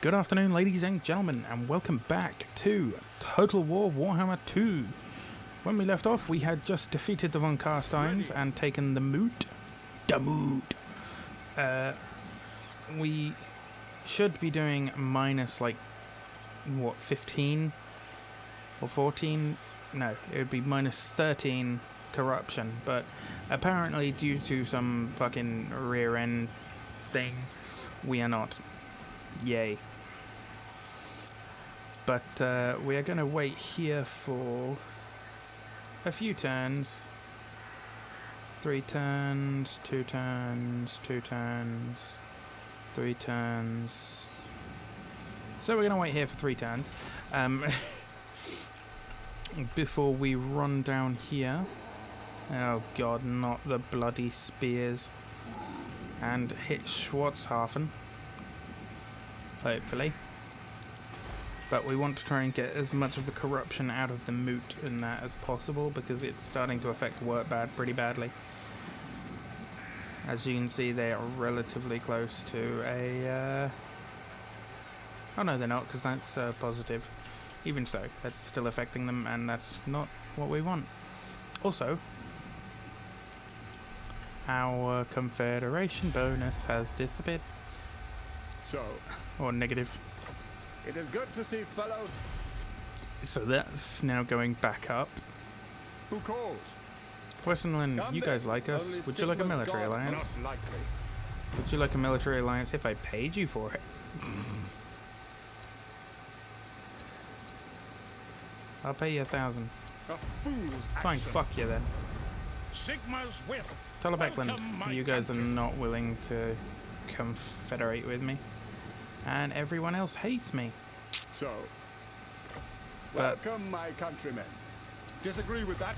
Good afternoon, ladies and gentlemen, and welcome back to Total War Warhammer 2. When we left off, we had just defeated the Von Carsteins and taken the Moot. We should be doing minus, like, what, 15 or 14? No, it would be minus 13 corruption, but apparently due to some fucking rear end thing, we are not. Yay. But we are going to wait here for a few turns. 3 turns, 2 turns, 2 turns, 3 turns. So we're going to wait here for 3 turns. Before we run down here. Oh god, not the bloody spears. And hit Schwarzhafen. Hopefully. But we want to try and get as much of the corruption out of the Moot and that as possible, because it's starting to affect work pretty badly. As you can see, they are relatively close to a... Oh no, they're not, because that's positive. Even so, that's still affecting them, and that's not what we want. Also, our Confederation bonus has disappeared. So, or negative. it is good to see fellows. So that's now going back up. Who calls? Westernland, you guys like us. Would you like a military alliance? Would you like a military alliance if I paid you for it? I'll pay you 1,000. A fool's Fine, action. fuck you then. Sigma's whip. Talabekland, you guys are not willing to confederate with me. And everyone else hates me. So, But welcome, my countrymen. Disagree with that?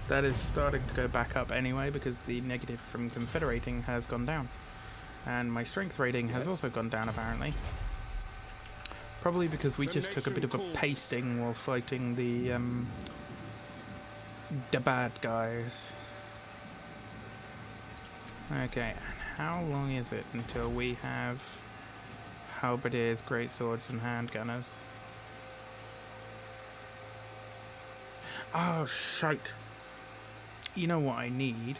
that is starting to go back up anyway, because the negative from confederating has gone down. And my strength rating has also gone down, apparently. Probably because we just took a bit of a pasting while fighting the bad guys. Okay, how long is it until we have halberdiers, greatswords, and handgunners? Oh, shite. You know what I need?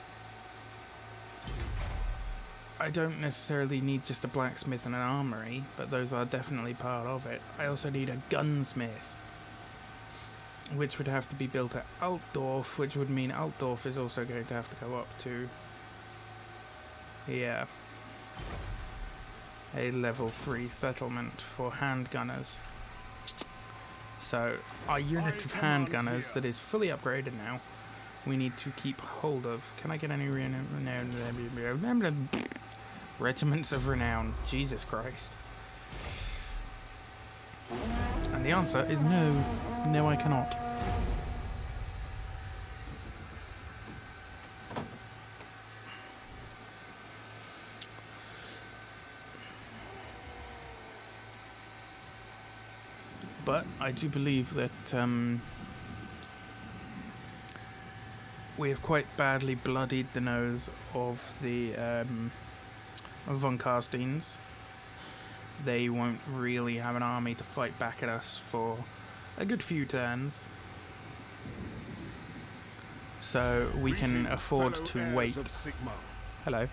I don't necessarily need just a blacksmith and an armory, but those are definitely part of it. I also need a gunsmith, which would have to be built at Altdorf, which would mean Altdorf is also going to have to go up to, yeah, a level 3 settlement for handgunners. So our unit of handgunners that is fully upgraded now, we need to keep hold of. Can I get any regiments of renown? Jesus Christ. And the answer is no. No, I cannot. But I do believe that we have quite badly bloodied the nose of the Von Carsteins. They won't really have an army to fight back at us for a good few turns. So we can afford to wait. Hello.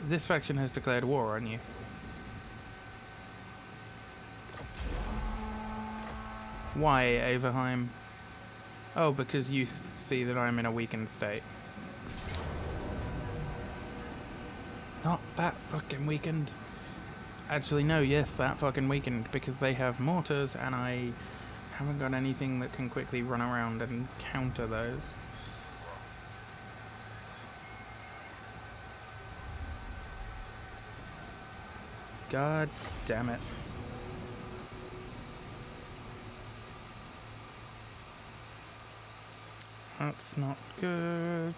This faction has declared war on you. Why, Averheim? Oh, because you see that I'm in a weakened state. Not that fucking weakened. Actually, no, yes, that fucking weakened, because they have mortars and I haven't got anything that can quickly run around and counter those. God damn it. That's not good.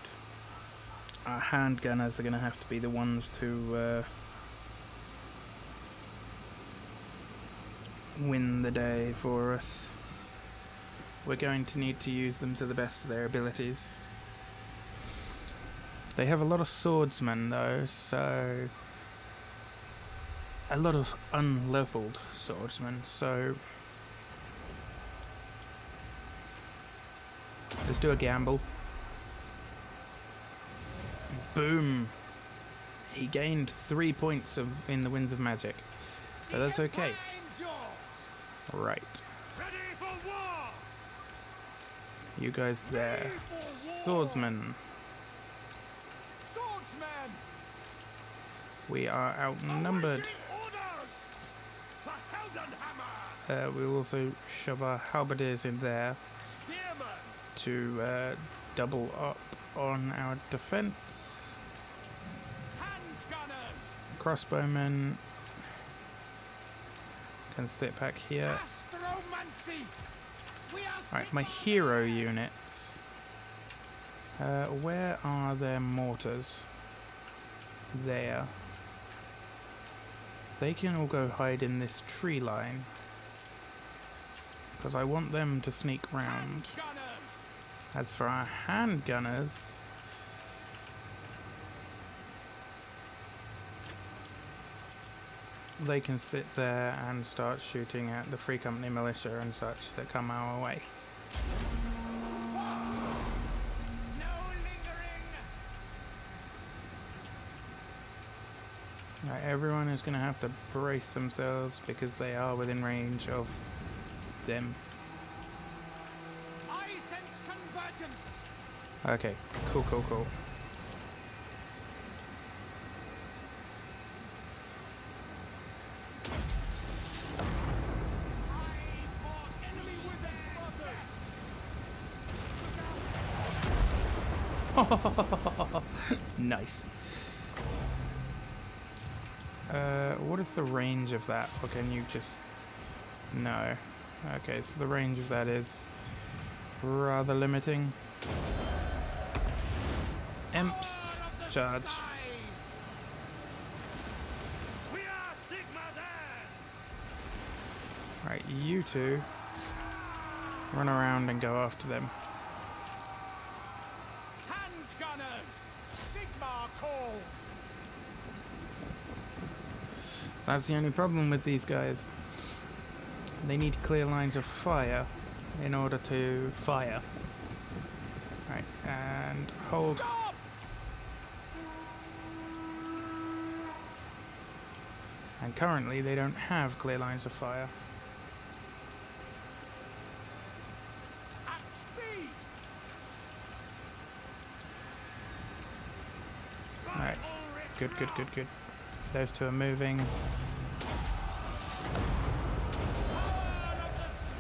Our handgunners are going to have to be the ones to win the day for us. We're going to need to use them to the best of their abilities. They have a lot of swordsmen though, so a lot of unleveled swordsmen, so let's do a gamble. Boom! He gained 3 points in the Winds of Magic, but that's okay. Right. Ready for war! You guys there. Swordsman. Swordsmen! We are outnumbered. Awaiting orders for Heldenhammer! We'll also shove our halberdiers in there Spearman! to double up on our defense. Handgunners! Crossbowmen can sit back here. Astromancy! We are Right, my hero units. Where are their mortars? There. They can all go hide in this tree line, because I want them to sneak round. Handgunners! As for our handgunners, they can sit there and start shooting at the Free Company militia and such that come our way. No lingering! Right, everyone is going to have to brace themselves because they are within range of them. I sense convergence! Okay, cool, cool, cool. Enemy wizard spotted! Nice. What is the range of that? Or can you just... No. Okay, so the range of that is rather limiting. Imps, charge. We are Sigma's heirs! Right, you two run around and go after them. Handgunners! Sigma calls! That's the only problem with these guys. They need clear lines of fire in order to fire. Right, and hold. Stop! And currently they don't have clear lines of fire. At speed! Alright, good, good, good, good. Those two are moving.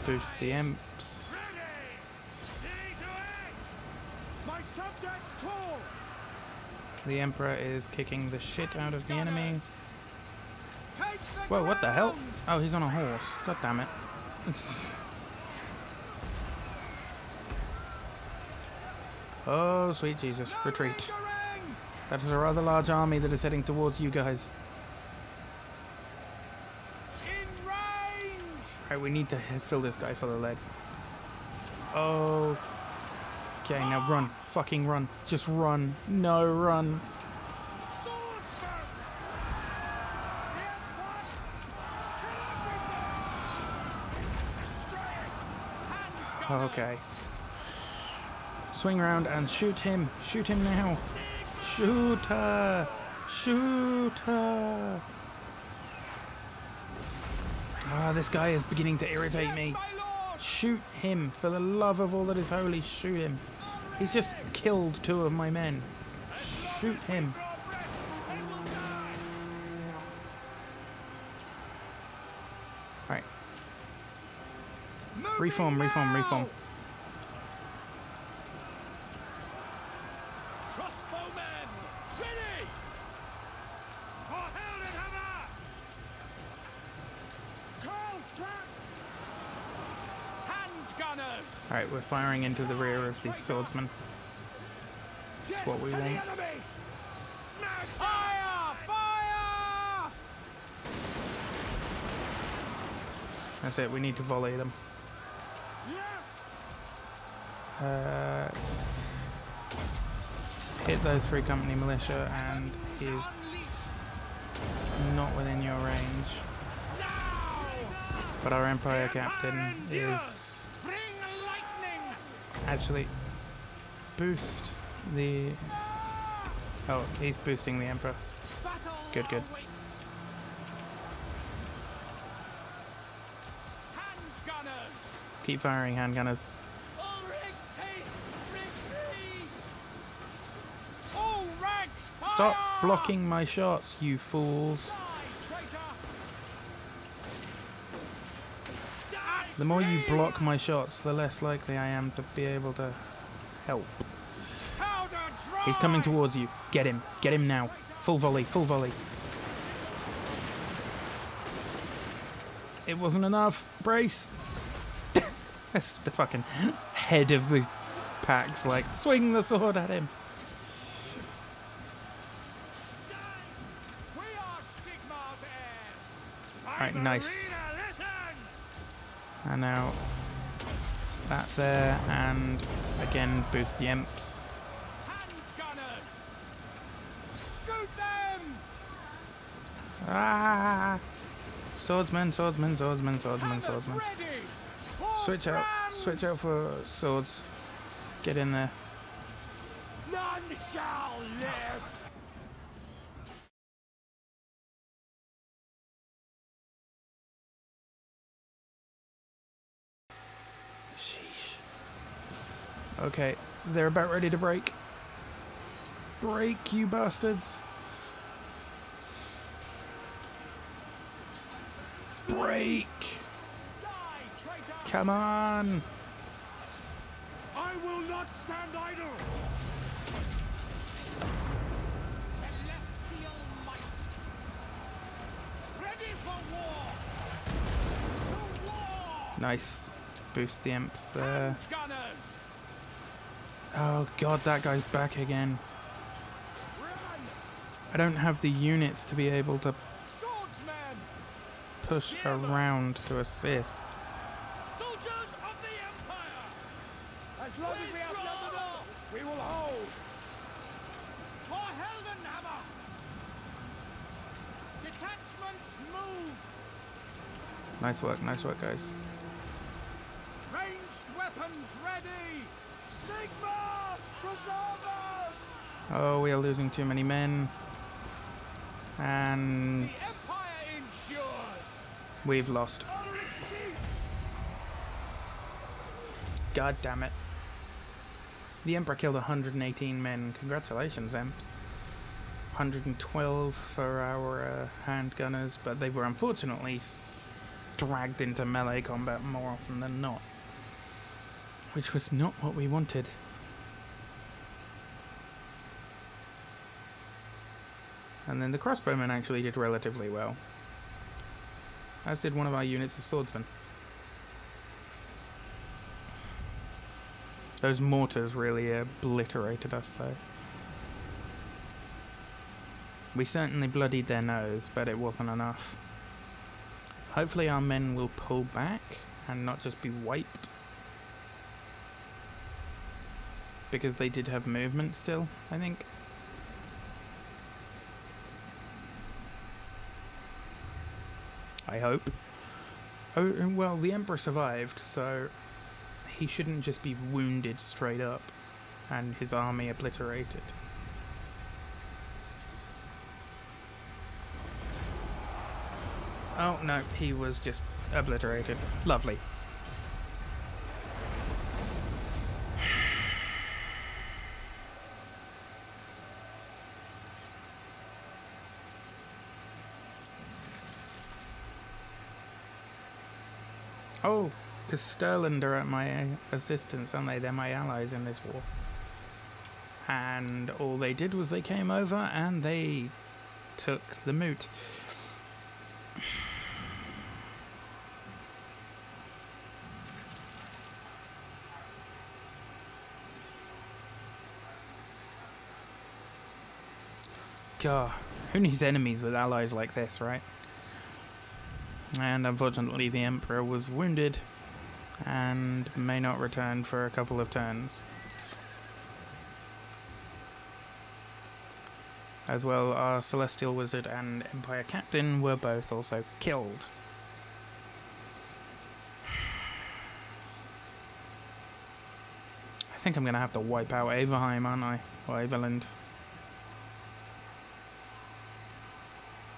Boost the imps. My subjects call! The Emperor is kicking the shit out of the enemy. Take the Whoa, what the hell? ground! Oh, he's on a horse. God damn it. Oh, sweet Jesus. No Retreat. lingering! That is a rather large army that is heading towards you guys. In range! Right, we need to fill this guy full of lead. Oh. Okay, now run. Fucking run. Just run. No, run. Swordsman! The Empire! Kill everything! Destroy it! Handgunners! Okay. Swing round and shoot him. Shoot him now. Shoot her. Shoot her. Ah, this guy is beginning to irritate Yes, me. my lord! Shoot him. For the love of all that is holy, shoot him. He's just killed 2 of my men. Shoot him. Draw breath, they will die! Right. Moving Reform, reform, now! reform. Crossbowmen! Ready! For Heldenhammer! Call trap! Handgunners! Alright, we're firing into the rear of these swordsmen. Death what we to want. the enemy! Smash! Fire! Fire! That's it, we need to volley them. Yes! hit those 3 company militia, and he's not within your range. But our Empire captain is Bring lightning! actually boost the... Oh, he's boosting the Emperor. Battle Good, good. awaits. Handgunners! Keep firing, handgunners. All ranks take retreat! All ranks fire! Stop blocking my shots, you fools. Die, traitor! The more you block my shots, the less likely I am to be able to help. Powder dry! He's coming towards you. Get him. Get him now. Full volley, full volley. It wasn't enough. Brace. That's the fucking head of the pack's like, swing the sword at him. We are Sigmar's heirs! Alright, nice. Arena, listen! And now that there, and again boost the imps. Handgunners! Shoot them! Ah! Swordsmen, swordsmen, swordsmen, swordsmen, Hammers swordsmen. ready! For Switch out. France! Switch out for swords. Get in there. None shall live! Sheesh. Okay, they're about ready to break. Break, you bastards. Break! Die, traitor! Come on! I will not stand idle! Celestial might! Ready for war! To war! Nice. Boost the imps there. Gunners! Oh god, that guy's back again. Run! I don't have the units to be able to Swordsmen! push around to assist. Soldiers of the Empire! As long as we outnumber them, we will hold! For Heldenhammer! Detachments move! Nice work, guys. Ranged weapons ready! Sigma! Preserve us! Oh, we are losing too many men. And The Empire ensures! we've lost. Honor its teeth! God damn it. The Emperor killed 118 men. Congratulations, Emps. 112 for our handgunners, but they were unfortunately dragged into melee combat more often than not. Which was not what we wanted. And then the crossbowmen actually did relatively well. As did one of our units of swordsmen. Those mortars really obliterated us though. We certainly bloodied their nose, but it wasn't enough. Hopefully our men will pull back and not just be wiped. Because they did have movement still, I think. I hope. Oh, and well, the Emperor survived, so he shouldn't just be wounded straight up and his army obliterated. Oh no, he was just obliterated. Lovely. Oh, because Stirland are at my assistance, aren't they? They're my allies in this war. And all they did was they came over and they took the moot. God, who needs enemies with allies like this, right? And unfortunately the Emperor was wounded and may not return for a couple of turns. As well, our Celestial Wizard and Empire Captain were both also killed. I think I'm going to have to wipe out Averheim, aren't I? Or Averland.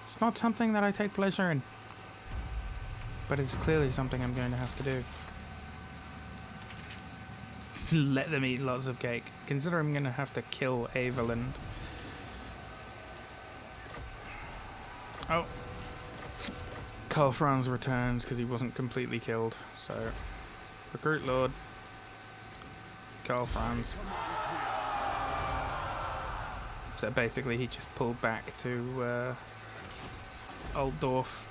It's not something that I take pleasure in. But it's clearly something I'm going to have to do. Let them eat lots of cake. Consider I'm going to have to kill Averland. Oh. Karl Franz returns because he wasn't completely killed. So, recruit Lord. Karl Franz. So basically he just pulled back to Old Dorf.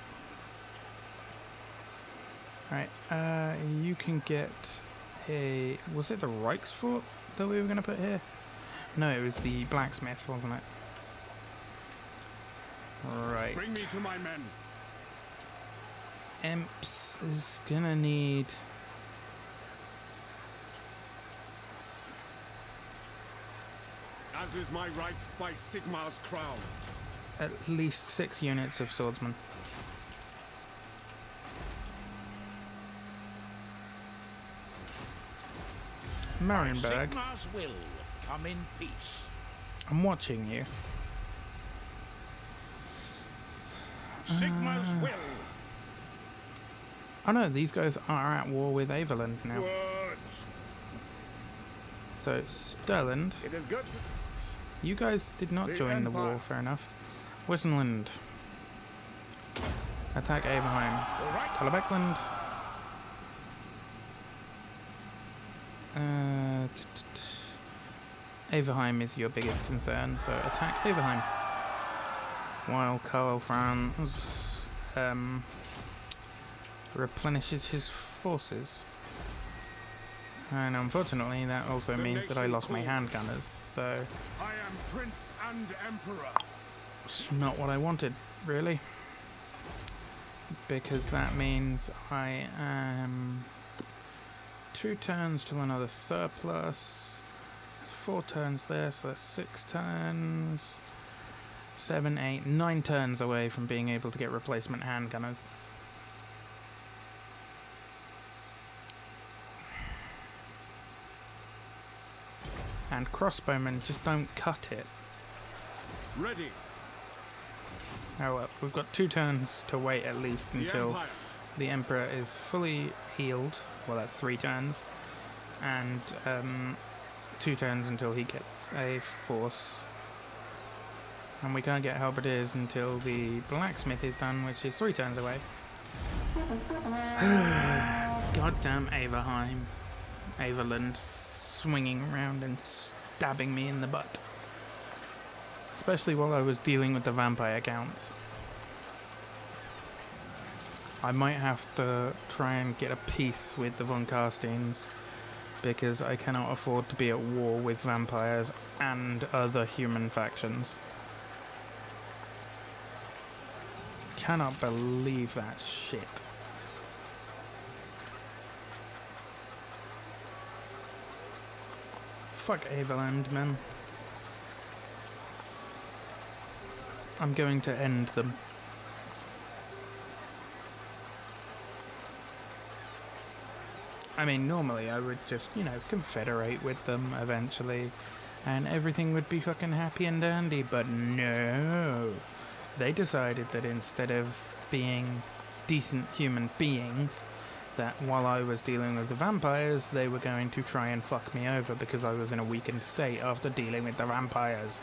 Right, you can get a... Was it the Reichsfort that we were going to put here? No, it was the blacksmith, wasn't it? Right. Bring me to my men. Emps is gonna need... As is my right by Sigmar's crown. at least 6 units of swordsmen. Marienburg. Sigmar's will come in peace. I'm watching you. Sigmar's will. Oh no, these guys are at war with Averland now. Words. So, Sterland, It is good. you guys did not The join the war, Empire. fair enough. Wissenland. Attack Averheim. All right. Talabekland. Averheim is your biggest concern, so attack Averheim. While Karl Franz replenishes his forces. And unfortunately that also means that I lost my handgunners, so I am Prince and Emperor. it's not what I wanted, really. Because that means I am 2 turns till another surplus, 4 turns there, so that's 6 turns, 7, 8, 9 turns away from being able to get replacement handgunners. And crossbowmen just don't cut it. Ready. Oh well, we've got 2 turns to wait at least The until Empire. the Emperor is fully healed. Well, that's 3 turns. And 2 turns until he gets a force. And we can't get halberdiers until the blacksmith is done, which is 3 turns away. Goddamn Averheim. Averland swinging around and stabbing me in the butt. Especially while I was dealing with the vampire counts. I might have to try and get a peace with the von Carsteins, because I cannot afford to be at war with vampires and other human factions. Cannot believe that shit. Fuck Averland, man. I'm going to end them. I mean, normally I would just, you know, confederate with them eventually, and everything would be fucking happy and dandy, but no. They decided that instead of being decent human beings, that while I was dealing with the vampires, they were going to try and fuck me over because I was in a weakened state after dealing with the vampires.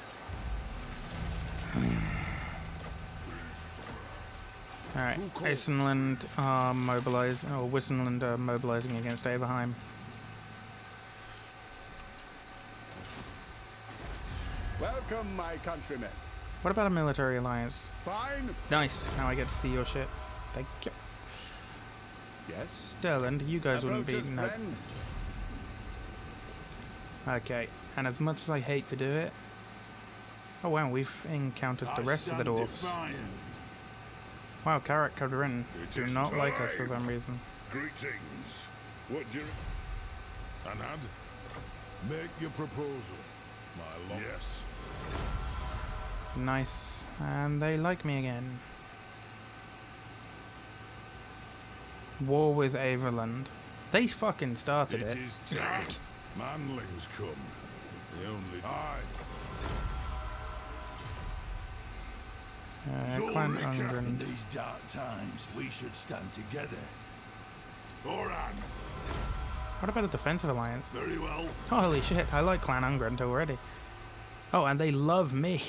Alright, Isenland are mobilizing, or Wissenland are mobilizing against Averheim. Welcome, my countrymen. What about a military alliance? Fine. Nice, now I get to see your shit. Thank you. Yes. Sterland, you guys wouldn't be... Approach us, No. friend. Okay, and as much as I hate to do it... Oh wow, we've encountered the rest of the dwarfs. Wow, Karak Kadrin do not like us for some reason. Greetings. What do you... Anad? Make your proposal, my lord. Yes. Nice. And they like me again. War with Averland. They fucking started it. It is time. Manlings come. The only Clan Ungren. In these dark times, we should stand together. Oran. What about a defensive alliance? Very well. Holy shit, I like Clan Ungren already. Oh, and they love me.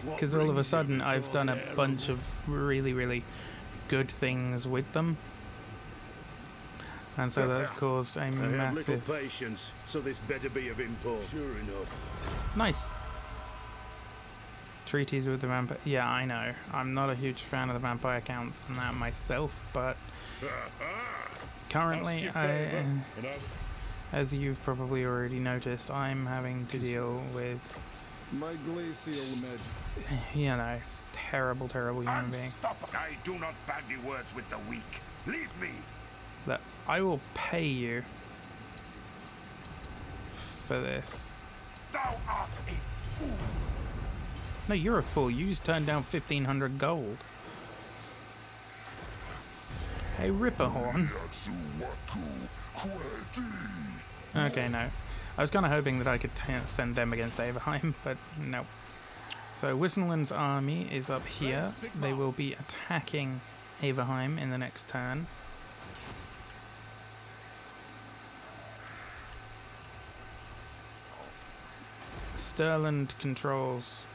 Because all of a sudden I've done a bunch of really, really good things with them. And so that's caused a I have little massive... patience, so this better be of import. Sure enough. Nice. Treaties with the vampire... Yeah, I know. I'm not a huge fan of the vampire counts and that myself, but... Currently, as you've probably already noticed, I'm having to deal with... My glacial magic. You know, terrible, terrible human beings. Stop! I do not bandy words with the weak. Leave me. That I will pay you for this. Thou art a fool. No, you're a fool. You just turned down 1,500 gold. Hey, Ripperhorn. Okay, no. I was kind of hoping that I could send them against Averheim, but no. So Wissenland's army is up here. They will be attacking Averheim in the next turn. Stirland controls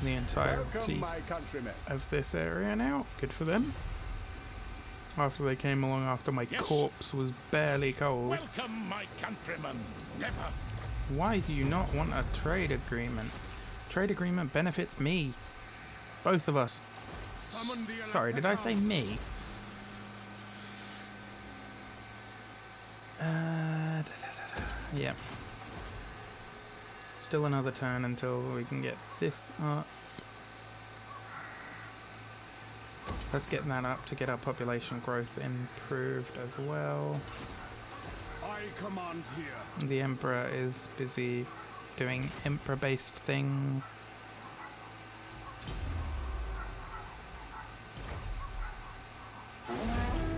the entirety Welcome, my countrymen. of this area now. Good for them. After they came along after my corpse was barely cold. Welcome, my countrymen. Never. Why do you not want a trade agreement? Trade agreement benefits me. Both of us. Summon the Sorry, did I say me? Yeah. Still another turn until we can get this up. Let's get that up to get our population growth improved as well. I command here. The Emperor is busy doing Emperor-based things.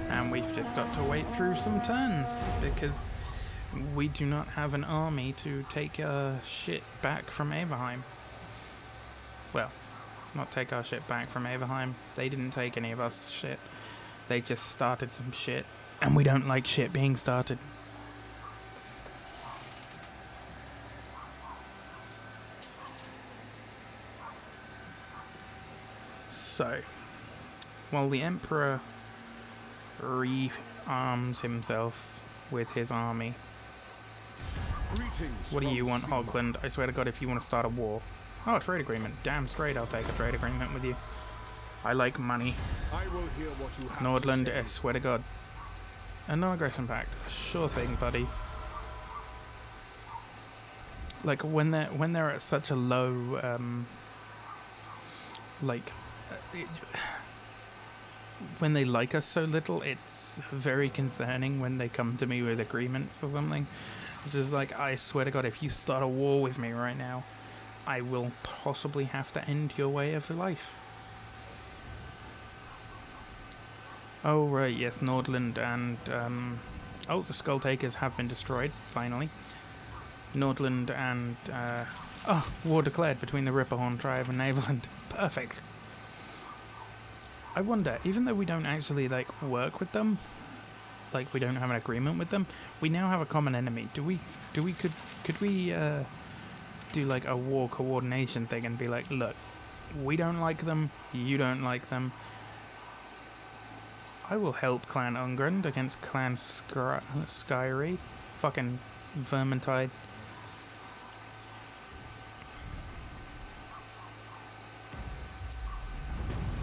And we've just got to wait through some turns because we do not have an army to take our shit back from Averheim. Well, not take our shit back from Averheim. They didn't take any of us shit. They just started some shit, and we don't like shit being started. So, while the Emperor rearms himself with his army, Greetings. what do you from want, Sigmar. Hogland? I swear to God, if you want to start a war. Oh, a trade agreement. Damn straight, I'll take a trade agreement with you. I like money. I will hear what you have Nordland, to say. I swear to God. A non-aggression pact. Sure thing, buddies. Like when they're at such a low, when they like us so little, it's very concerning when they come to me with agreements or something. It's just like, I swear to God, if you start a war with me right now, I will possibly have to end your way of life. Oh, right, yes, Nordland and, oh, the Skull Takers have been destroyed, finally. Nordland and, oh, war declared between the Ripperhorn tribe and Naveland. Perfect. I wonder, even though we don't actually, like, work with them, like, we don't have an agreement with them, we now have a common enemy. Could we, do, like, a war coordination thing and be like, look, we don't like them, you don't like them. I will help Clan Ungren against Clan Skyrie. Fucking Vermintide.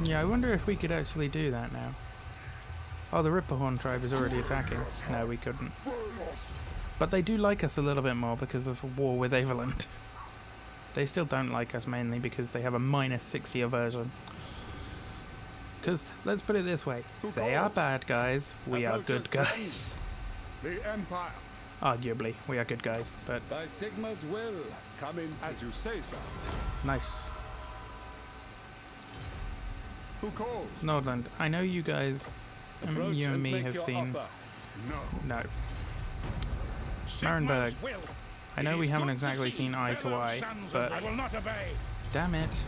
Yeah, I wonder if we could actually do that now. Oh, the Ripperhorn tribe is already attacking. No, we couldn't. But they do like us a little bit more because of war with Averland. They still don't like us mainly because they have a -60 aversion. Because, let's put it this way, they are bad guys, we are good guys. The Empire. Arguably, we are good guys, but By Sigma's will, come in as you say, sir. nice. Who calls? Nordland, I know you guys, Approach you and me make have your seen... offer. No. No. Sigma's Marenberg, will. I know It we is haven't good to exactly see seen eye to fellow eye, sons of but I will not obey. damn it.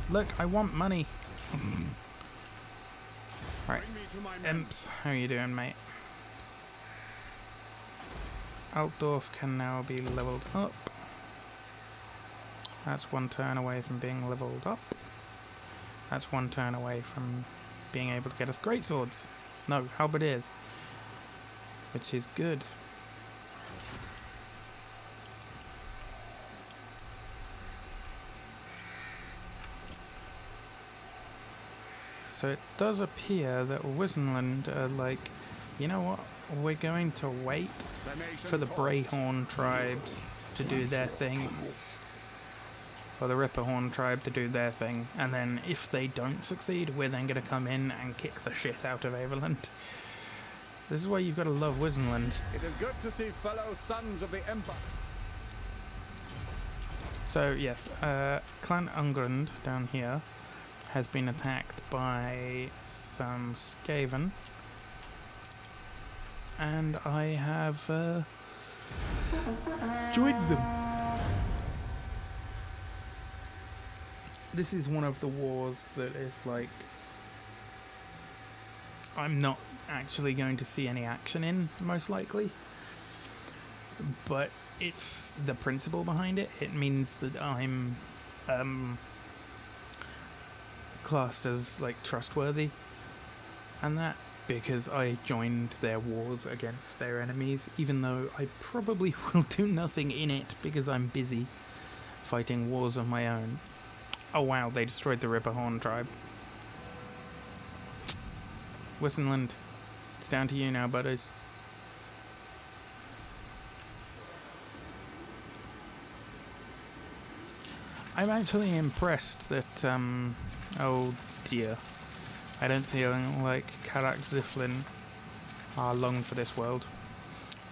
Look, I want money. Right, Bring me to my men. Imps, how you doing, mate? Altdorf can now be leveled up. That's one turn away from being leveled up. That's one turn away from being able to get us greatswords. No, halberdiers. Which is good. So it does appear that Wissenland are like, you know what, we're going to wait The nation for the calls. Brayhorn tribes to do their thing. Or the Ripperhorn tribe to do their thing. And then if they don't succeed, we're then going to come in and kick the shit out of Averland. This is why you've got to love Wissenland. It is good to see fellow sons of the Empire. So yes, Clan Ungrund down here has been attacked by some Skaven, and I have joined them. This is one of the wars that is like I'm not actually going to see any action in, most likely, but it's the principle behind it. It means that I'm classed as like trustworthy, and that because I joined their wars against their enemies, even though I probably will do nothing in it because I'm busy fighting wars of my own. Oh wow, they destroyed the Ripperhorn tribe. Wissenland, it's down to you now, buddies. I'm actually impressed that, oh dear, I don't feel like Karak Ziflin are long for this world.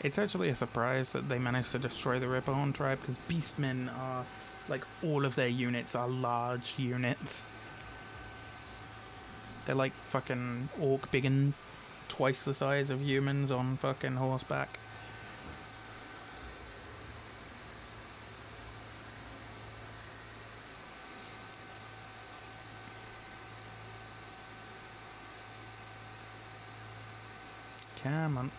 It's actually a surprise that they managed to destroy the Ripperhorn tribe, because Beastmen are, like, all of their units are large units. They're like fucking orc biggins, twice the size of humans on fucking horseback. Come on.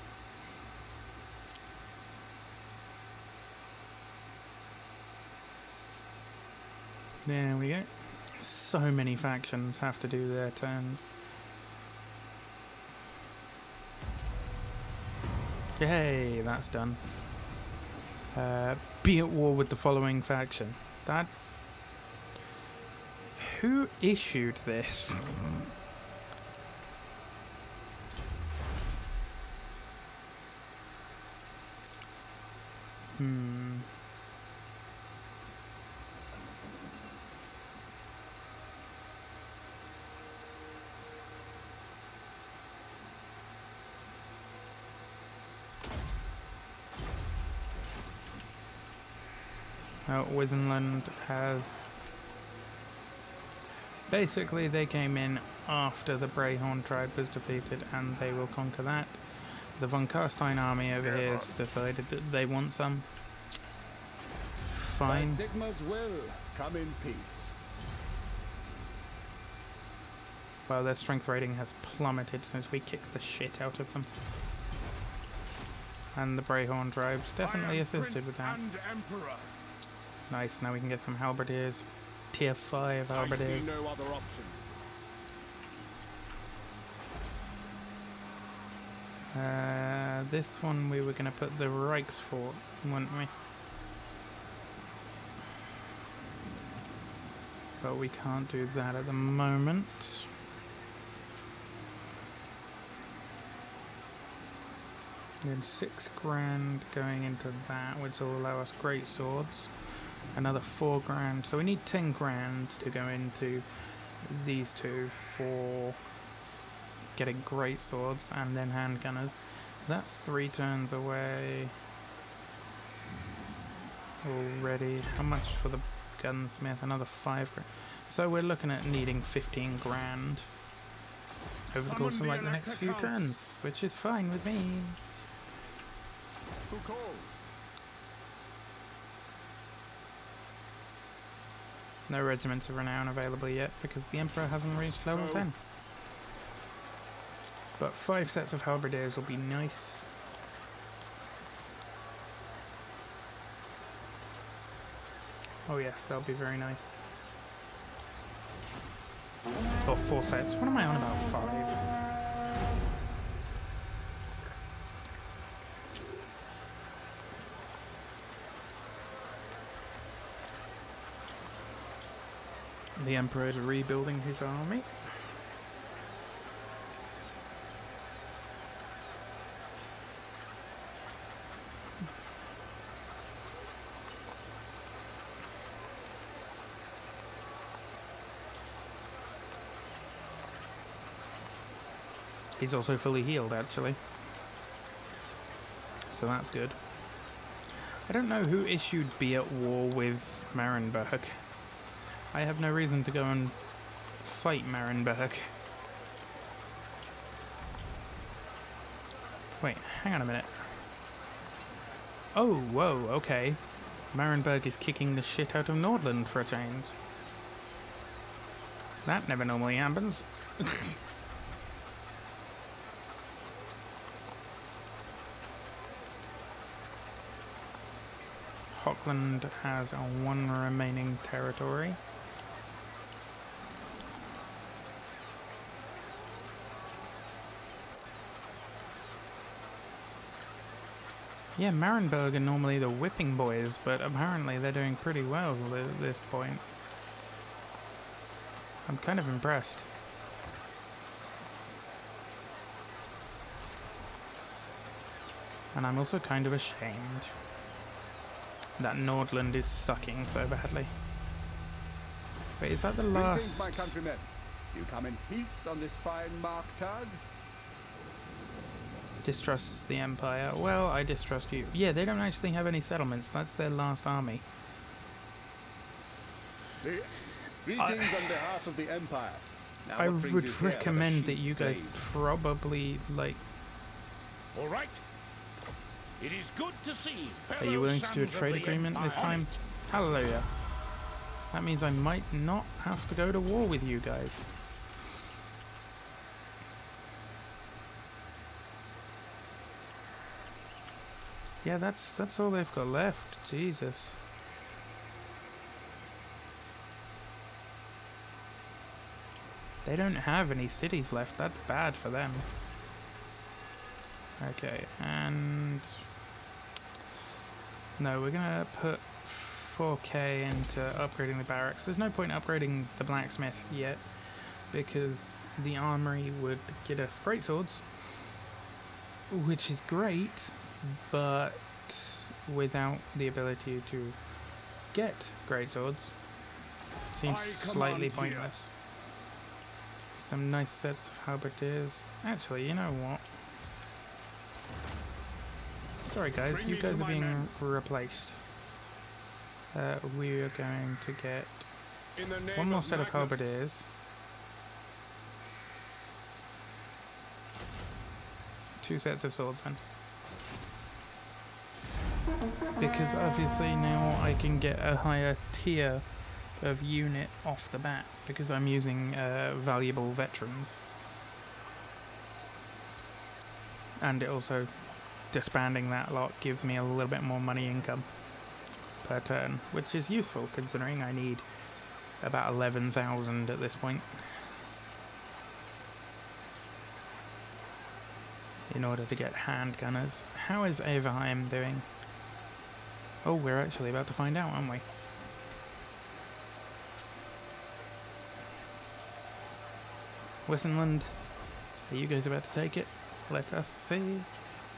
There we go. So many factions have to do their turns. Yay, that's done. Be at war with the following faction. That... Who issued this? Wissenland has... Basically, they came in after the Brayhorn tribe was defeated, and they will conquer that. The von Karstein army over here has decided that they want some. By Fine. Sigma's will, come in peace. Well, their strength rating has plummeted since we kicked the shit out of them. And the Brayhorn tribes definitely assisted with that. And Emperor. Nice, now we can get some halberdiers. Tier 5 I halberdiers. see no other option. This one we were going to put the Reichsfort, weren't we? But we can't do that at the moment. Then 6 grand going into that, which will allow us great swords. Another 4 grand, so we need 10 grand to go into these two for getting great swords and then handgunners. That's 3 turns away. already. How much for the gunsmith? Another 5 grand. So we're looking at needing 15 grand over the course of like the next few turns, which is fine with me. Who called? No regiments of renown available yet because the Emperor hasn't reached level 10. But 5 sets of halberdiers will be nice. Oh yes, that'll be very nice. Or 4 sets. What am I on about? 5. The Emperor is rebuilding his army. He's also fully healed, actually. So that's good. I don't know who issued be at war with Marienburg. I have no reason to go and fight Marienburg. Wait, hang on a minute. Oh, whoa, okay. Marienburg is kicking the shit out of Nordland for a change. That never normally happens. Hochland has 1 remaining territory. Yeah, Marienburg are normally the whipping boys, but apparently they're doing pretty well at this point. I'm kind of impressed. And I'm also kind of ashamed that Nordland is sucking so badly. Wait, is that the last? Greetings, my countrymen. You come in peace on this fine Marktag? Distrusts the Empire. Well, I distrust you. Yeah, they don't actually have any settlements. That's their last army. Greetings on behalf of the Empire. Now, I what brings would you here? recommend that Sheep you guys blade. probably, like... All right. It is good to see. Are you willing to do a trade agreement this time? Hallelujah. That means I might not have to go to war with you guys. Yeah, that's all they've got left. Jesus. They don't have any cities left. That's bad for them. Okay, and... No, we're gonna put 4k into upgrading the barracks. There's no point upgrading the blacksmith yet, because the armory would get us greatswords, which is great, but without the ability to get greatswords, seems slightly pointless. Some nice sets of halberdiers. Actually, you know what? Sorry guys, you guys are being replaced. We are going to get one more set of halberdiers. Two sets of swordsmen. Because obviously now I can get a higher tier of unit off the bat because I'm using valuable veterans. And it also, disbanding that lot gives me a little bit more money income per turn, which is useful considering I need about 11,000 at this point in order to get handgunners. How is Averheim doing? Oh, we're actually about to find out, aren't we? Wissenland, are you guys about to take it? Let us see.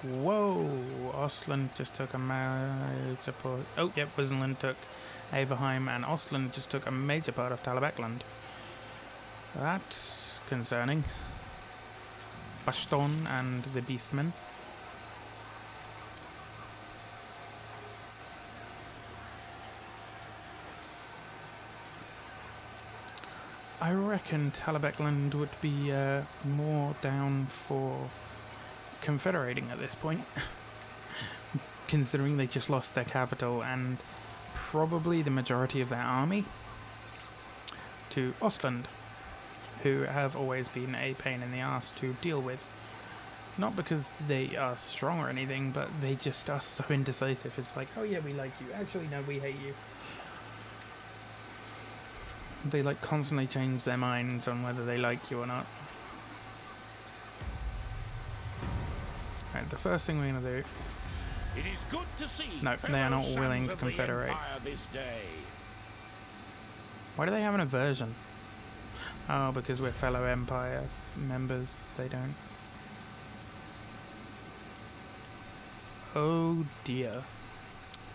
Whoa, Ostland just took a major part. Oh, yep, Wissenland took Averheim, and Ostland just took a major part of Talabekland. That's concerning. Baston and the Beastmen. I reckon Talabecland would be more down for confederating at this point, considering they just lost their capital and probably the majority of their army to Ostland, who have always been a pain in the ass to deal with. Not because they are strong or anything, but they just are so indecisive. It's like, oh yeah, we like you. Actually, no, we hate you. They like constantly change their minds on whether they like you or not. Right, the first thing we're going to do... It is good to see. No, they are not willing to confederate. This day. Why do they have an aversion? Oh, because we're fellow Empire members. They don't. Oh dear.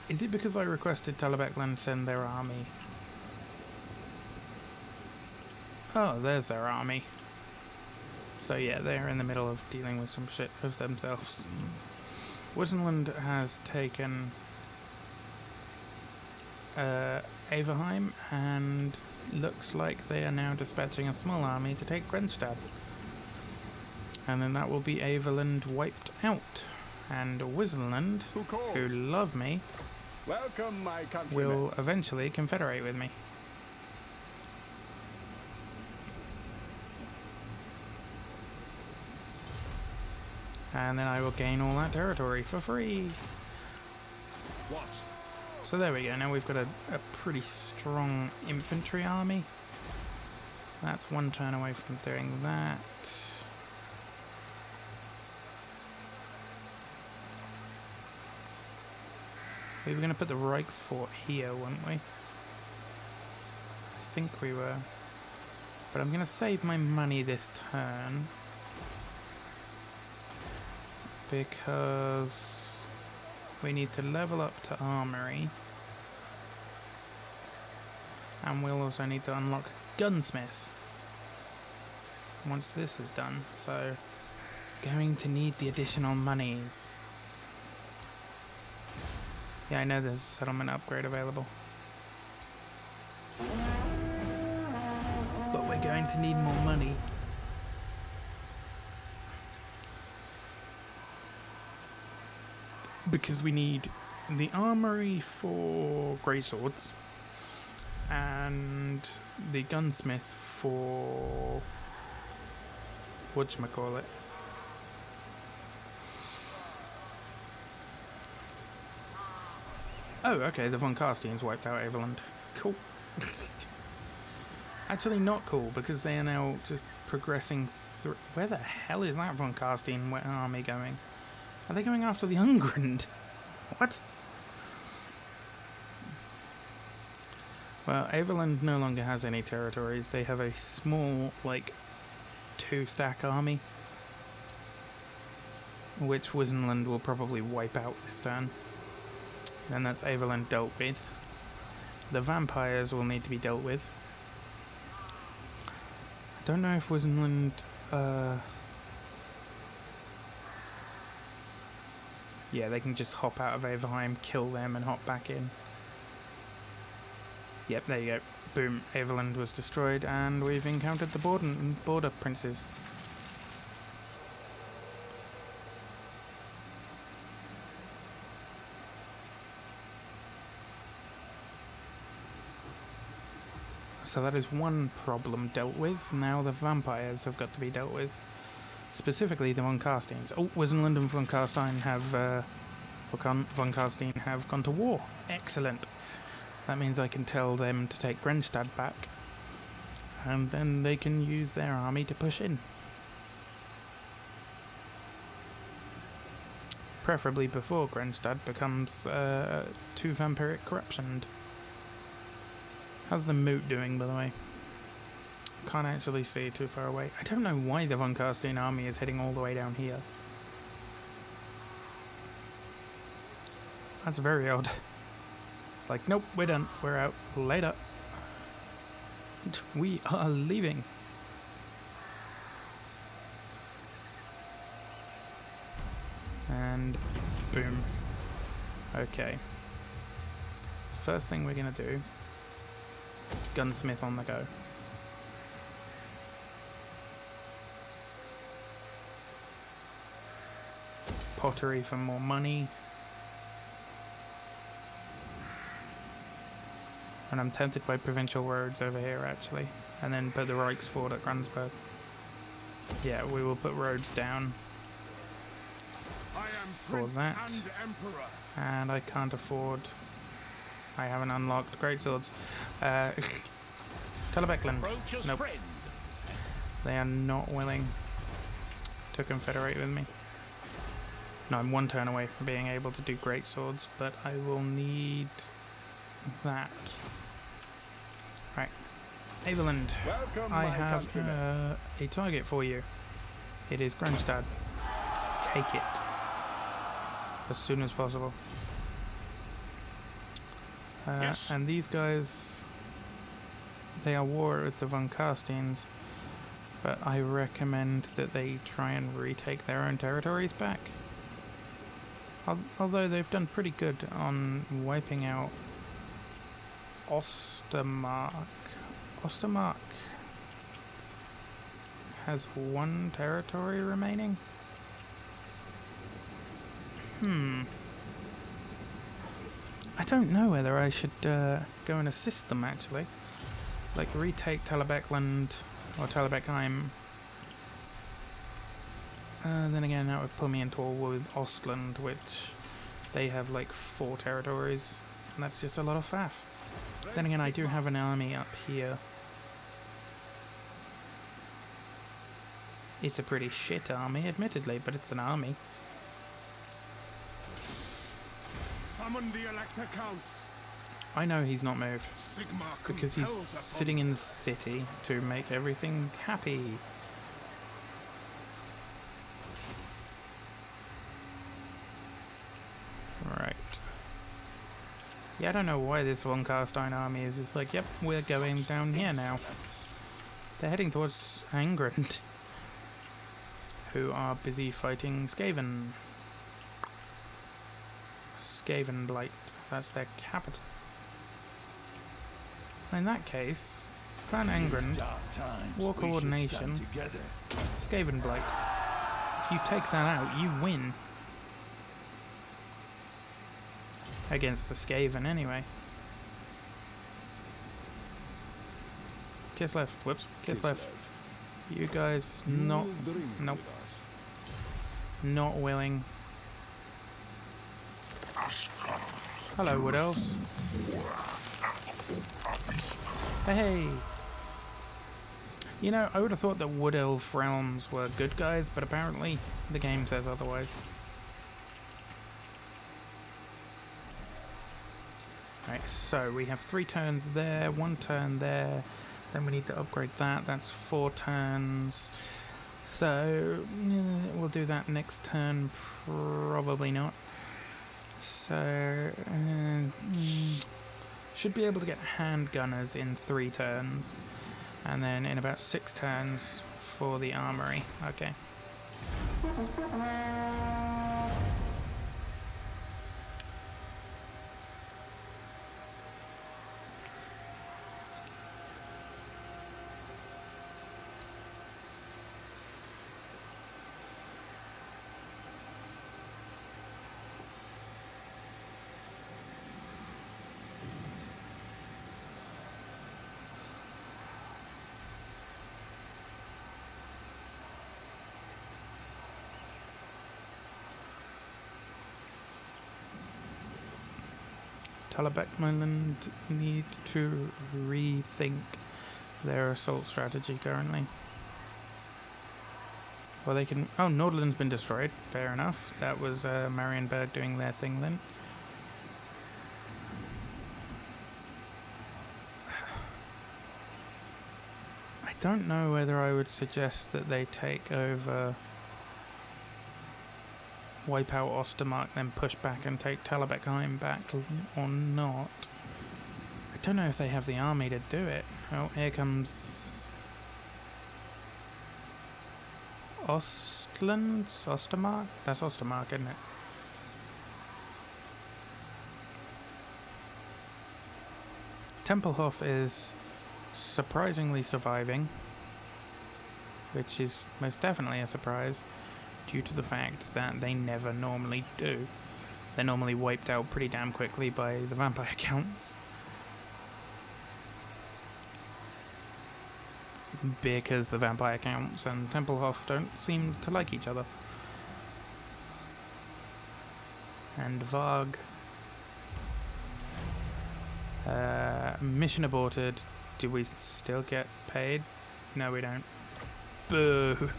Is it because I requested Talabecland send their army? Oh, there's their army. So yeah, they're in the middle of dealing with some shit of themselves. Wissenland has taken Averheim, and looks like they are now dispatching a small army to take Grenstad. And then that will be Averland wiped out. And Wissenland, who love me, Welcome, my countrymen. will eventually confederate with me. And then I will gain all that territory for free. What? So there we go, now we've got a pretty strong infantry army. That's one turn away from doing that. We were going to put the Reichsfort here, weren't we? I think we were. But I'm going to save my money this turn. Because we need to level up to armory. And we'll also need to unlock gunsmith once this is done. So, going to need the additional monies. Yeah, I know there's a settlement upgrade available. But we're going to need more money. Because we need the armory for grey swords and the gunsmith for whatchamacallit. Oh, okay, the von Carsteins wiped out Averland. Cool. Actually not cool, because they are now just progressing through... Where the hell is that von Carstein army going? Are they going after the Ungrund? What? Well, Averland no longer has any territories. They have a small, like, 2-stack army, which Wissenland will probably wipe out this turn. Then that's Averland dealt with. The vampires will need to be dealt with. I don't know if Wissenland... Yeah, they can just hop out of Averheim, kill them, and hop back in. Yep, there you go. Boom, Averland was destroyed, and we've encountered the border princes. So that is one problem dealt with. Now the vampires have got to be dealt with. Specifically the von Carsteins. Oh, Wissenland and von Carstein have von Carstein have gone to war. Excellent. That means I can tell them to take Grenstad back, and then they can use their army to push in. Preferably before Grenstad becomes too vampiric corruptioned. How's the moot doing, by the way? Can't actually see too far away. I don't know why the von Carstein army is heading all the way down here. That's very odd. It's like, nope, we're done. We're out. Later. We are leaving. And boom. Okay. First thing we're going to do, gunsmith on the go. pottery for more money. And I'm tempted by provincial roads over here, actually. And then put the Reichsford at Kranzberg. Yeah, we will put roads down I am for Prince that. and Emperor. And I can't afford... I haven't unlocked greatswords. Telebeckland. Approach as Nope. friend. They are not willing to confederate with me. No, I'm one turn away from being able to do greatswords, but I will need that. Right. Haveland, Welcome, I my have countrymen. a target for you. It is Gronstad. Take it. As soon as possible. Yes. And these guys, they are war with the Von Carsteins, but I recommend that they try and retake their own territories back. Although they've done pretty good on wiping out Ostermark. Ostermark has one territory remaining. I don't know whether I should go and assist them, actually. Like, retake Telebeckland or Telebeckheim. Then again, that would put me into a war with Ostland, which they have like 4 territories, and that's just a lot of faff. Then again, I do have an army up here. It's a pretty shit army, admittedly, but it's an army. Summon the Elector Counts. I know he's not moved. Sigmar It's because he's compels upon sitting in the city to make everything happy. Right. Yeah, I don't know why this Von Carstein army is just like, yep, we're going down here now. They're heading towards Angrand, who are busy fighting Skaven. Skavenblight, that's their capital. In that case, Clan Angrand, war coordination, Skavenblight. If you take that out, you win. Against the Skaven, anyway. Kislev, whoops, Kislev. You guys not, nope, not willing. Hello, Wood Elves. Hey! You know, I would have thought that Wood Elf realms were good guys, but apparently the game says otherwise. Right, so we have 3 turns there, 1 turn there, then we need to upgrade that, that's 4 turns. So, we'll do that next turn, probably not. So, should be able to get handgunners in 3 turns, and then in about 6 turns for the armory. Okay. Telebeckland need to rethink their assault strategy currently. Well, they can... Oh, Nordland's been destroyed. Fair enough. That was Marienburg doing their thing then. I don't know whether I would suggest that they take over... wipe out Ostermark, then push back and take Telebeckheim back or not. I don't know if they have the army to do it. Oh, here comes Ostland? Ostermark? That's Ostermark, isn't it? Tempelhof is surprisingly surviving, which is most definitely a surprise. due to the fact that they never normally do. They're normally wiped out pretty damn quickly by the vampire counts. Because the vampire counts and Templehof don't seem to like each other. And Varg. Mission aborted. Do we still get paid? No, we don't. Boo!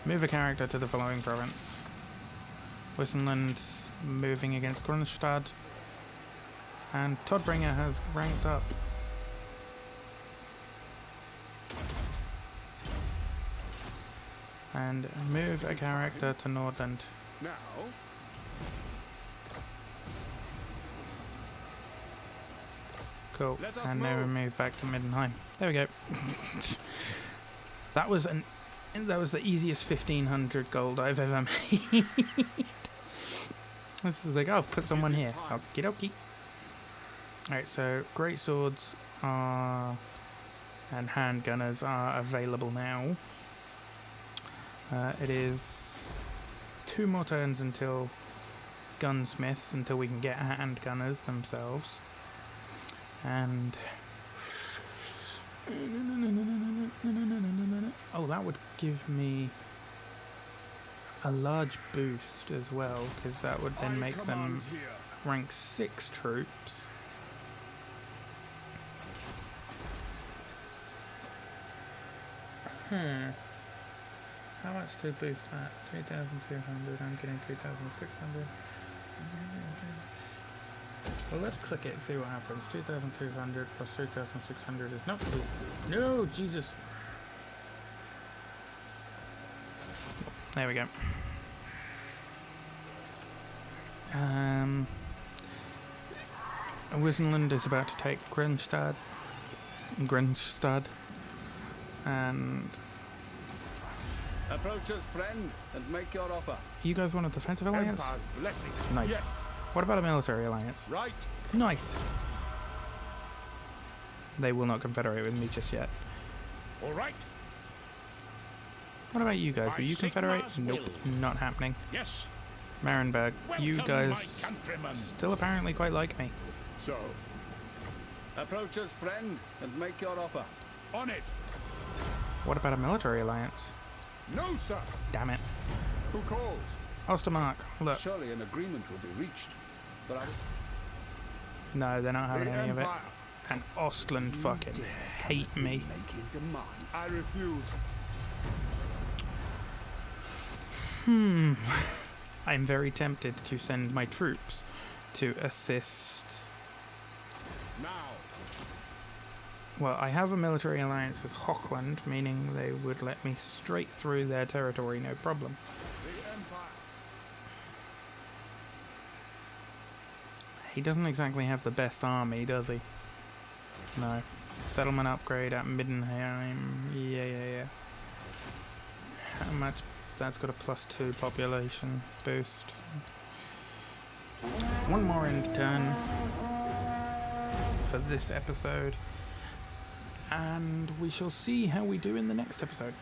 Move a character to the following province. Wissenland moving against Grunstadt. And Todbringer has ranked up. And move a character to Nordland. Now, Cool. Let us And now we move. move back to Middenheim. There we go. That was the easiest 1500 gold I've ever made. This is like, oh, put someone here. Okie dokie. Alright, so great swords are and handgunners are available now. It is 2 more turns until gunsmith, until we can get handgunners themselves. And oh, that would give me a large boost as well, because that would then make them rank 6 troops. How much to boost that? 2,200, I'm getting 2,600. Well, let's click it and see what happens. 2,200 plus 2,600 is not good. No, Jesus. There we go. Wissenland is about to take Grunstadt, and approach us, friend, and make your offer. you guys want a defensive alliance? Empire's blessing. Nice. Yes. What about a military alliance? Right. Nice. They will not confederate with me just yet. All right. What about you guys? Will By you confederate? Sigmar's Nope, will. not happening. Yes. Marenberg, you Welcome, guys my countrymen. still apparently quite like me. So, approach us, friend, and make your offer. On it. What about a military alliance? No, sir. Damn it. Who calls? Ostermark, look. Surely an agreement will be reached. But I... No, they're not having The any of it. Empire. And Ostland fucking hate me. Making demands. I refuse. I'm very tempted to send my troops to assist. Now. Well, I have a military alliance with Hochland, meaning they would let me straight through their territory, no problem. The Empire. He doesn't exactly have the best army, does he? No. Settlement upgrade at Middenheim. Yeah. How much? That's got a +2 population boost. One more end turn for this episode. And we shall see how we do in the next episode.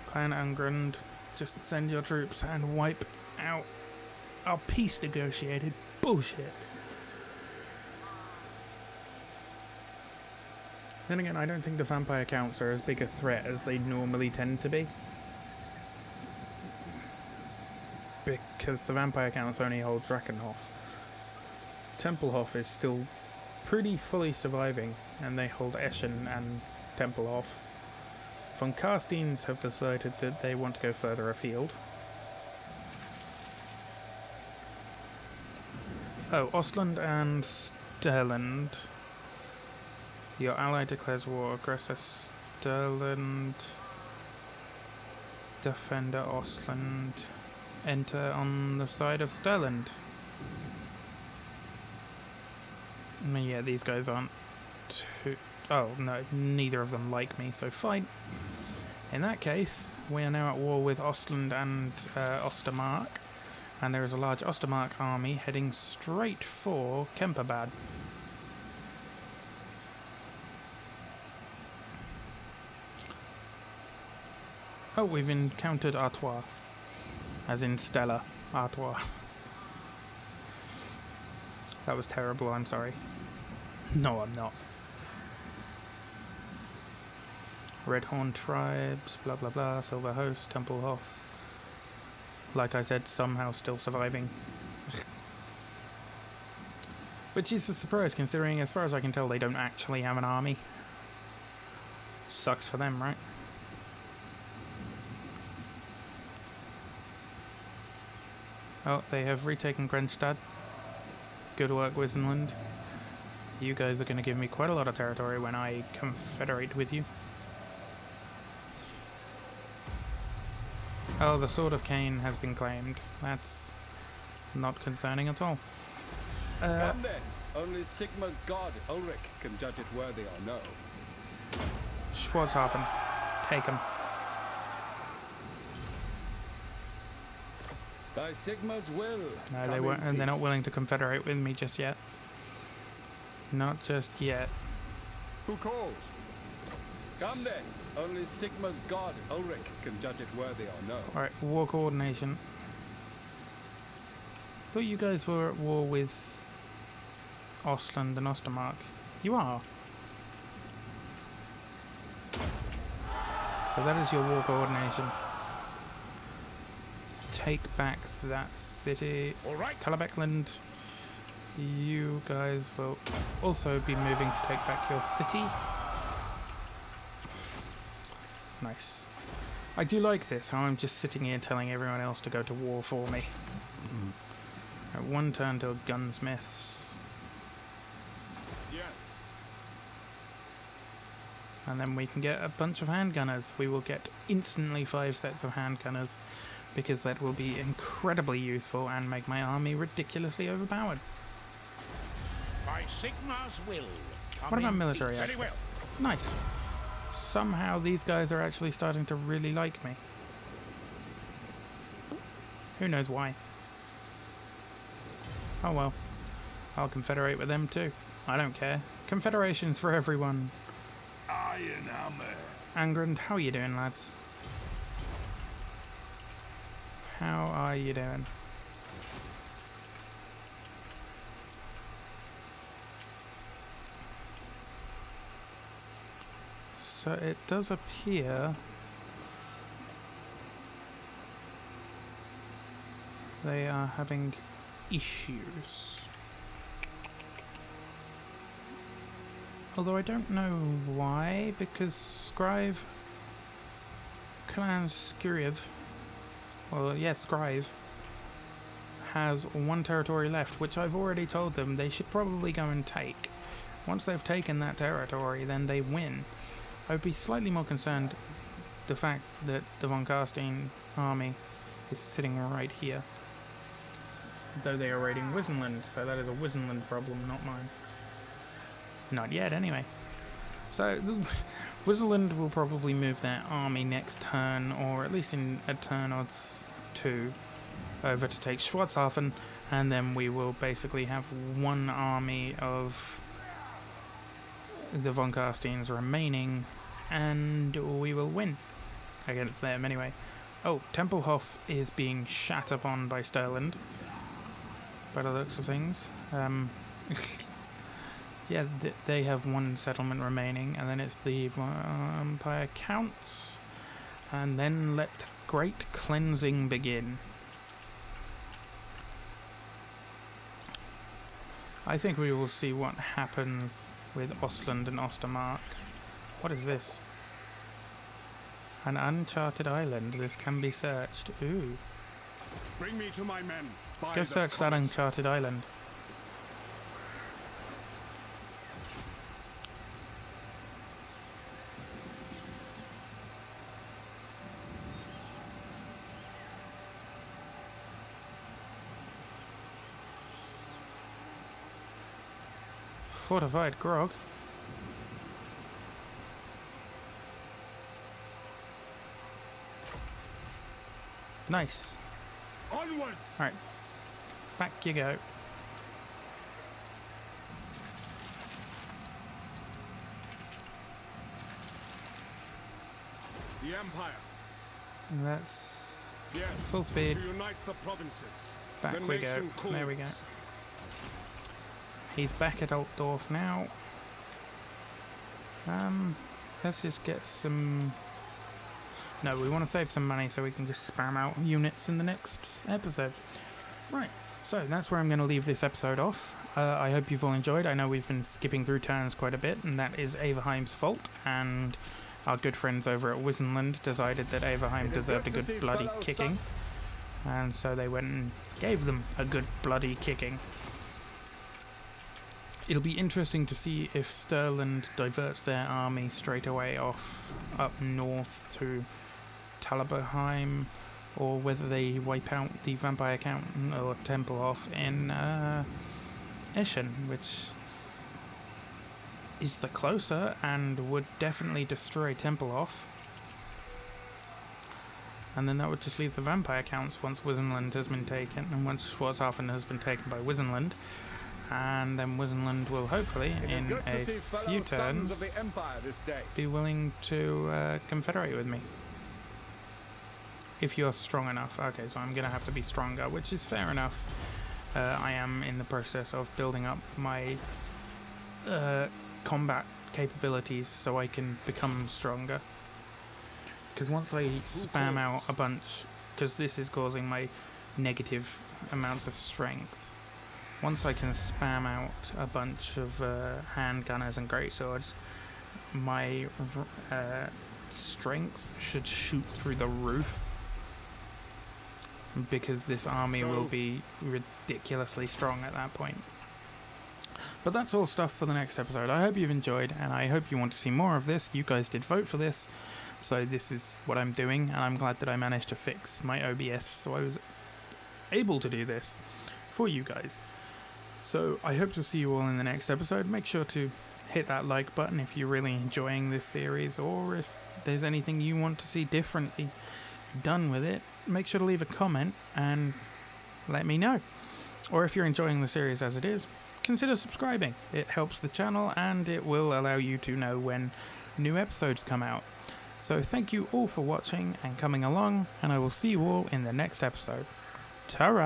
Clan Ungrund, just send your troops and wipe out our peace negotiated bullshit. Then again, I don't think the vampire counts are as big a threat as they normally tend to be. Because the vampire counts only hold Drakenhof. Templehof is still pretty fully surviving, and they hold Eschen and Templehof. Von Carsteins have decided that they want to go further afield. Oh, Ostland and Sterland. Your ally declares war. Aggressor Sterland. Defender Ostland. Enter on the side of Sterland. Yeah, these guys aren't too... Oh, no, neither of them like me, so fine. In that case, we are now at war with Ostland and Ostermark. And there is a large Ostermark army heading straight for Kemperbad. Oh, we've encountered Artois. As in Stella Artois. That was terrible, I'm sorry. No, I'm not. Redhorn tribes, blah blah blah, Silver Host, Temple Hoff. Like I said, somehow still surviving. Which is a surprise considering, as far as I can tell, they don't actually have an army. Sucks for them, right? Oh, they have retaken Grenstad. Good work, Wissenland. You guys are going to give me quite a lot of territory when I confederate with you. Oh, the Sword of Cain has been claimed. That's not concerning at all. Come then. Only Sigma's god, Ulrich, can judge it worthy or no. Schwarzhafen. Take him. By Sigma's will. No, come they weren't, in and they're not peace. willing to confederate with me just yet. Not just yet. Who calls? Come then. Only Sigma's god, Ulrich, can judge it worthy or no. Alright, war coordination. Thought you guys were at war with Ostland and Ostermark. You are. So that is your war coordination. Take back that city. Alright. Talabekland. You guys will also be moving to take back your city. Nice. I do like this, how I'm just sitting here telling everyone else to go to war for me. Right, one turn till gunsmiths. Yes. And then we can get a bunch of handgunners. We will get instantly 5 sets of handgunners, because that will be incredibly useful and make my army ridiculously overpowered. By Sigma's will. What about military Very access? well. Nice. Somehow these guys are actually starting to really like me. Who knows why? Oh well. I'll confederate with them too. I don't care. Confederations for everyone. Iron hammer. Angrand, how are you doing, lads? How are you doing? So it does appear they are having issues. Although I don't know why, because Scrive, Clan Skiriv, well, yeah, Scrive, has 1 territory left, which I've already told them they should probably go and take. Once they've taken that territory, then they win. I would be slightly more concerned the fact that the von Carstein army is sitting right here. Though they are raiding Wissenland, so that is a Wissenland problem, not mine. Not yet, anyway. So, Wissenland will probably move their army next turn, or at least in a turn or two, over to take Schwarzhafen, and then we will basically have 1 army of the von Carsteins remaining, and we will win against them anyway. Oh, Tempelhof is being shat upon by Sterland, by the looks of things. Yeah, they have 1 settlement remaining, and then it's the Empire Counts, and then let great cleansing begin. I think we will see what happens with Ostland and Ostermark. What is this? An uncharted island. This can be searched. Ooh. Bring me to my men. By Go the search that promise. uncharted island. Fortified grog. Nice. Onwards. Alright. Back you go. The Empire. That's Yes, full speed. to unite the provinces. Back The we go. nation There we go. calls. He's back at Altdorf now. Let's just get some... No, we want to save some money so we can just spam out units in the next episode. Right, so that's where I'm going to leave this episode off. I hope you've all enjoyed. I know we've been skipping through turns quite a bit, and that is Averheim's fault, and our good friends over at Wisenland decided that Averheim deserved a good bloody kicking, and so they went and gave them a good bloody kicking. It'll be interesting to see if Stirland diverts their army straight away off up north to Talaberheim, or whether they wipe out the vampire count or temple off in Eschen, which is the closer and would definitely destroy temple off. And then that would just leave the vampire counts once Wisenland has been taken, and once Schwarzhafen has been taken by Wisenland. And then Wisenland will hopefully, in a few turns, of the Empire this day. be willing to confederate with me. If you're strong enough. Okay, so I'm going to have to be stronger, which is fair enough. I am in the process of building up my combat capabilities so I can become stronger. Because once I spam out a bunch, because this is causing my negative amounts of strength, once I can spam out a bunch of handgunners and greatswords, my strength should shoot through the roof, because this army will be ridiculously strong at that point. But that's all stuff for the next episode. I hope you've enjoyed, and I hope you want to see more of this. You guys did vote for this, so this is what I'm doing, and I'm glad that I managed to fix my OBS so I was able to do this for you guys. So I hope to see you all in the next episode. Make sure to hit that like button if you're really enjoying this series, or if there's anything you want to see differently done with it, make sure to leave a comment and let me know. Or if you're enjoying the series as it is, consider subscribing. It helps the channel and it will allow you to know when new episodes come out. So thank you all for watching and coming along, and I will see you all in the next episode. Ta-ra!